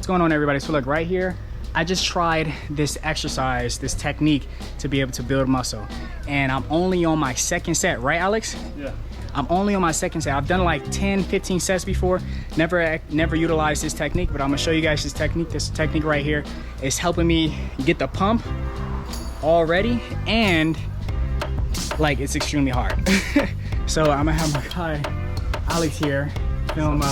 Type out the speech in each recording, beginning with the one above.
going on, everybody? So look right here, I just tried this exercise, this technique to be able to build muscle, and I'm only on my second set, right Alex? Yeah. I'm only on my second set. I've done like 10, 15 sets before. Never utilized this technique, but I'm gonna show you guys this technique. This technique right here is helping me get the pump already, and like it's extremely hard. So I'm gonna have my guy Alex here film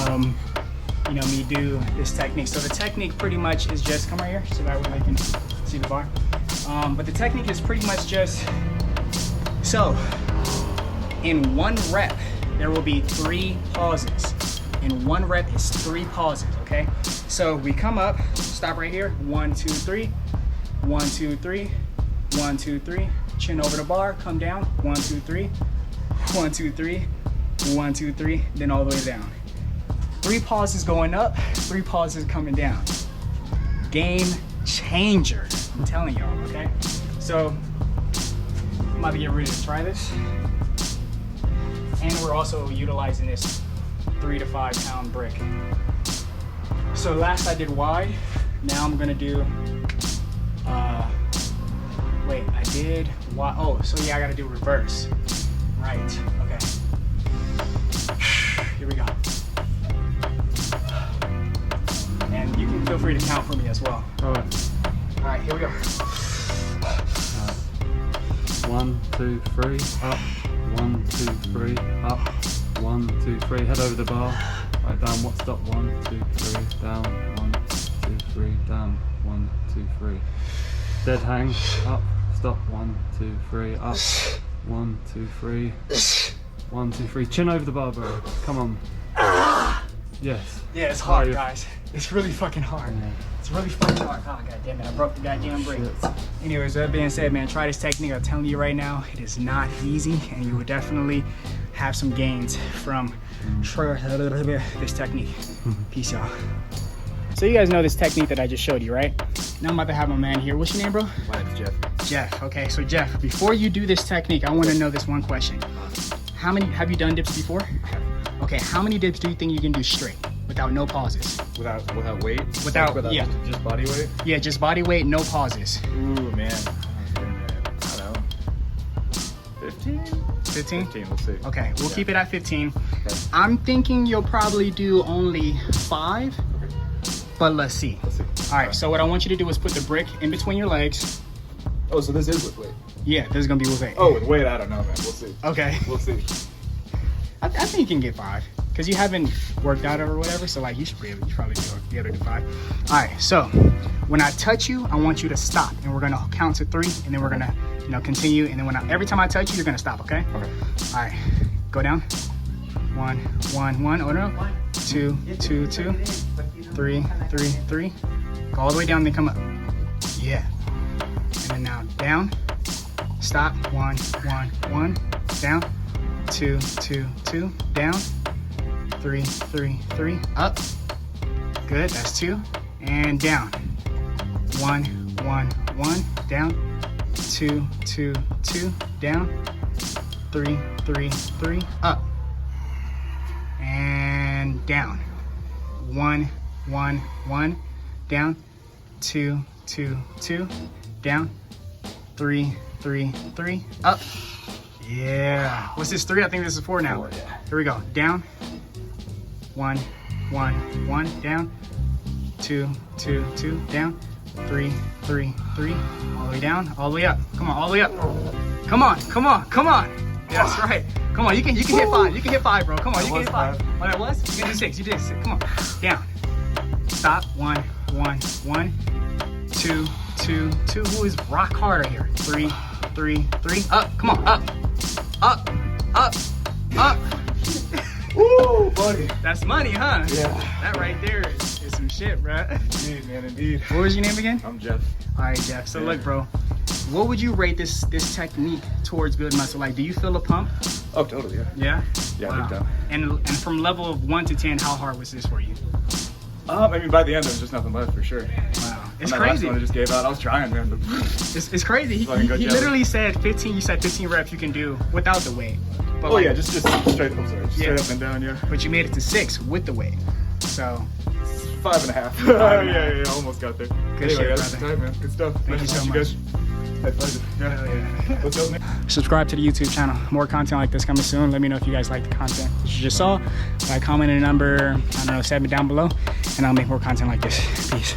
you know, me do this technique. So the technique pretty much is just, come right here so that way I can see the bar. But the technique is pretty much just, so in one rep there will be 3 pauses. In one rep is 3 pauses, okay? So we come up, stop right here, 1 2 3, 1 2 3, 1 2 3, chin over the bar, come down, 1 2 3, 1 2 3, 1 2 3, then all the way down. 3 pauses going up, 3 pauses coming down. Game changer, I'm telling y'all, okay? So I'm about to get ready to try this. And we're also utilizing this 3 to 5 pound brick. So last I did wide, now I'm gonna do, wait, I did wide, oh, so yeah, I gotta do reverse. Right, okay. Here we go. And you can feel free to count for me as well. All right. All right, here we go. 1 2 3, up. 1 2 3, up. 1 2 3, head over the bar. Right, down, what, stop, 1 2 3, down, 1 2 3, down, 1 2 3. Dead hang, up, stop, 1 2 3, up. 1 2 3, 1 2 3, chin over the bar, bro. Come on. Yes. Yeah, it's hard, guys. It's really fucking hard. Yeah. It's really fucking hard. Oh, God damn it, I broke the goddamn brick. Anyways, that being said, man, try this technique. I'm telling you right now, it is not easy, and you will definitely have some gains from this technique. Peace, y'all. So you guys know this technique that I just showed you, right? Now I'm about to have my man here. What's your name, bro? My name's Jeff. Jeff. Okay, so Jeff, before you do this technique, I want to know this one question. How many, have you done dips before? Okay, how many dips do you think you can do straight without no pauses? Without weight? Without yeah. Just body weight? Yeah, just body weight, no pauses. Ooh, man. I don't know. 15? 15? 15, let's see. Okay, we'll keep it at 15. Okay. I'm thinking you'll probably do only 5, but let's see. Let's see. All right, so what I want you to do is put the brick in between your legs. Oh, so this is with weight? Yeah, this is gonna be with weight. Oh, with weight, I don't know, man. We'll see. Okay. We'll see. I think you can get 5 because you haven't worked out or whatever, so like you should probably be able to do 5. All right, so when I touch you, I want you to stop, and we're gonna count to 3, and then we're gonna, you know, continue, and then every time I touch you, you're gonna stop, okay? Okay. All right, go down. 1 1 1. Oh no. 2 2 2. 3 3 3. Go all the way down, then come up. Yeah. And then now down. Stop. 1 1 1. Down. 2 2 2. Down. 3 3 3. Up. Good. That's 2. And down. 1 1 1. Down. 2 2 2. Down. 3 3 3. Up. And down. 1 1 1. Down. 2 2 2. Down. 3 3 3. Up. Yeah. What's this, 3? I think this is 4 now. 4, yeah. Here we go. Down. 1 1 1. Down. 2 2 2. Down. 3 3 3. All the way down. All the way up. Come on. All the way up. Come on. Come on. Come on. Yeah, that's right. Come on. You can hit 5. You can hit 5, bro. Come on. You can hit 5. Oh, that was? You can do 6. You did 6. Come on. Down. Stop. 1 1 1. 2 2 2. Who is rock hard right here? 3 3 3. Up. Come on. Up. Up. Up. Up. Woo, buddy. That's money, huh? Yeah. That right there is some shit, bro. Indeed, man, indeed. What was your name again? I'm Jeff. All right, Jeff. So look, bro. What would you rate this technique towards building muscle? Like, do you feel a pump? Oh, totally, yeah. Yeah? Yeah, Wow. big time. And from level of 1 to 10, how hard was this for you? I mean, by the end, there was just nothing left for sure. Wow. It's That crazy. last one I just gave out. I was trying, man. But It's crazy. He Fucking good job. literally said 15. You said 15 reps you can do without the weight. But oh like, yeah, just straight. I'm sorry, just Yeah. straight up and down, yeah. But you made it to 6 with the weight. So 5.5. Yeah, almost got there. Good shit, guys, brother. tight, man. Good stuff. Thank you so much. Guys. My pleasure. Yeah. What's up, man? Subscribe to the YouTube channel. More content like this coming soon. Let me know if you guys like the content that you just saw by commenting a number, I don't know, 7 down below, and I'll make more content like this. Peace.